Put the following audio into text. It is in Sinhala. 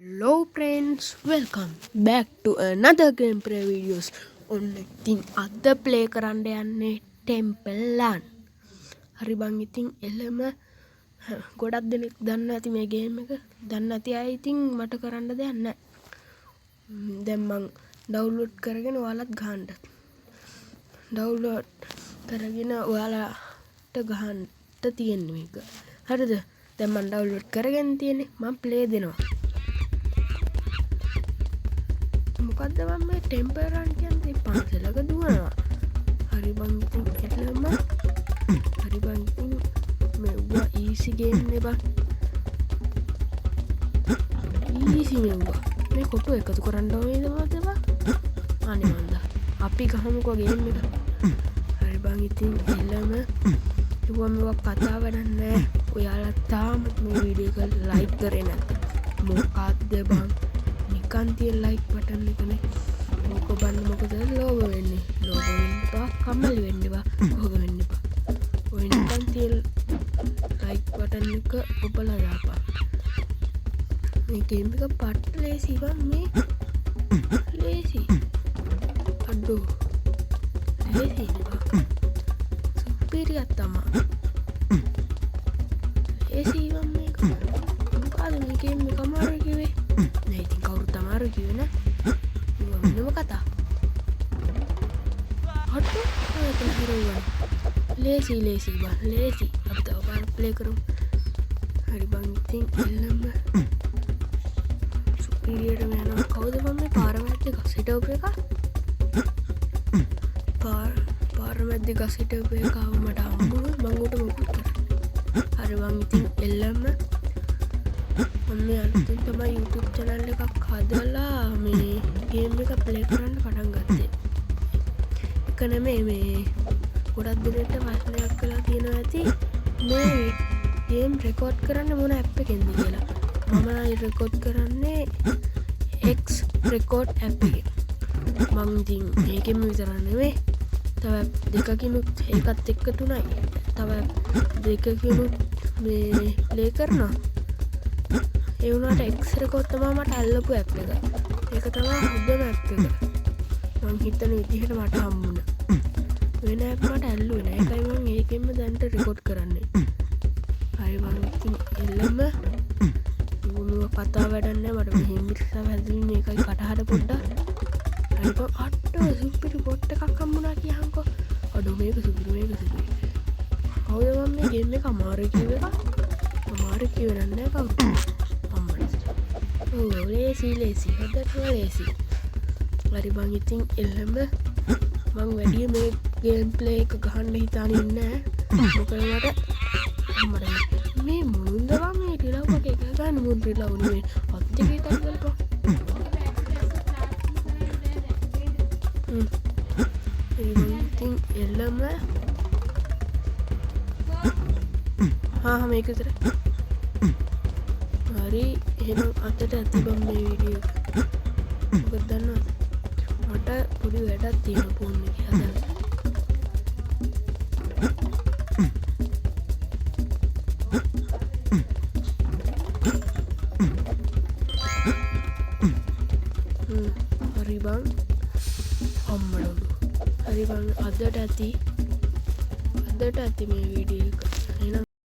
Hello friends, welcome back to another gameplay videos. ඔන්න ඉතින් අද ප්ලේ කරන්න යන්නේ Temple Run. හරි බං ඉතින් එළම ගොඩක් දෙනෙක් දන්නවා ඇති මේ ගේම් එක. දන්නේ නැති අය ඉතින් මට කරන්න දෙයක් නැහැ. දැන් මං ඩවුන්ලෝඩ් කරගෙන ඔයාලත් ගහන්න. ඩවුන්ලෝඩ් කරගෙන ඔයාලට ගහන්න තියෙන්නේ මේක. හරිද? දැන් මං ඩවුන්ලෝඩ් කරගෙන තියෙන්නේ. මං ප්ලේ දෙනවා. මොකද්ද මම මේ ටෙම්පල් රන් කියන්නේ පන්සලක දුවනවා. හරි බං ඉතින් එළම හරි බං ඉතින් මෙව්වා ඊසි ගේම් නේ බං. ඊසි මෙව්වා. මේ කොටු එකතු කරන්න ඕනේද මොකද බං? අනේ මන්ද. අපි ගහමුකෝ ගේම් එක. හරි බං ඉතින් එළම ඒවා මේවා කතා වැඩක් නැහැ. ඔයාලා තාම මේ වීඩියෝ එක ලයික් කරේ නැත්නම් මොකක්ද බං? නිකන්තිය ලයික් බටන් එකනේ. මොක බන්න මොකද ලෝභ වෙන්නේ? ලෝභ වෙන්න එපා, කම්මැලි වෙන්න එපා, භෝග වෙන්න එපා. ඔය නිකන්තිය ලයික් බටන් එක ඔබලා දාපන්. මේ ගේම් එක පට්ට ලේසි බං මේ. ලේසි. අඩෝ. ලේසි නේ. සුපිරියක් තමා. ලේසි බං මේක. මොකද මේ ගේම් එක අමාරු කිව්වේ? නේ ඉතින් කවුරුත් අමාරු කිව්වේ නෑ. මොනම කතා. හටු ඔයක හිරුවා. ලේසි බං ලේසි. අපි තව පාරක් ප්ලේ කරමු. හරි බං ඉතින් එළම සුපිරියට යනවා. කවුද මම මේ පාර මැද්දේ ගස් හිටවපු එක? පාර මැද්දේ ගස් හිටවපු එක ආව මට අම්මුනේ මං උට මොකද කරන්නේ? හරි බං ඉතින් එළම මම අලුතින් තමයි YouTube channel එකක් හදලා මේ ගේම් එක ප්ලේ කරන්න පටන් ගත්තේ. ඒක නෙමෙයි මේ ගොඩක් දෙනෙක්ට ප්‍රශ්නයක් කළා තියෙනවා ඇති මේ ගේම් රෙකෝඩ් කරන්න මොන ඇප් එකෙන්ද කියලා. මම රෙකෝඩ් කරන්නේ X record ඇප් එකෙන්. මං ඉතින් මේකෙම විතරක් නෙමෙයි තව ඇප් දෙකකිනුත් ඒකත් එක්ක තුනයි. තව ඇප් දෙකකිනුත් මේ ප්ලේ කරනවා. ඒ වුණාට X record තමයි මට අල්ලපු ඇප් එක. ඒක තමයි හොඳම ඇප් එක. මං හිතන විදිහට මට හම්බුණා. වෙන ඇප් මට ඇල්ලුවේ නෑ. ඒකයි මං ඒකෙන්ම දැන්ට රෙකෝඩ් කරන්නේ. හරි මං ඉතින් එළම මොනවා කතා වැඩක් නෑ. මට මෙහෙම ඉස්සව හැදුනේ මේකයි කටහඬ පොඩ්ඩක්. හරි බං අට්ටෝ සුපිරි බොට් එකක් හම්බුණා කියහන්කෝ. අඩෝ මේක සුපිරි. කවුද මම මේ ගේම් එක අමාරු කිව්ව එක? අමාරු කිව්වේ නෑ කවුද? ලේසි හොඳට ලේසි. හරි බං ඉතින් එළම මං වැඩිය මේ ගේම් ප්ලේ එක ගහන්න හිතාන ඉන්නේ නැහැ. මොකද මට අම්මට මේ මුන්ද බං මේ රිලව් එක ගන්න මුන් රිලව් නෙමෙයි අත් දෙකේ තල්ලපා. ඉතින් එළම මේක විතරයි. හරි එහෙනම් අතට ඇති බං මේ වීඩියෝ එක. මොකද දන්නවද? මට පොඩි වැඩක් තියෙනවා ෆෝන් එකේ හදන්න. හරි බං අම්මඩෝ. හරි බං අදට ඇති මේ වීඩියෝ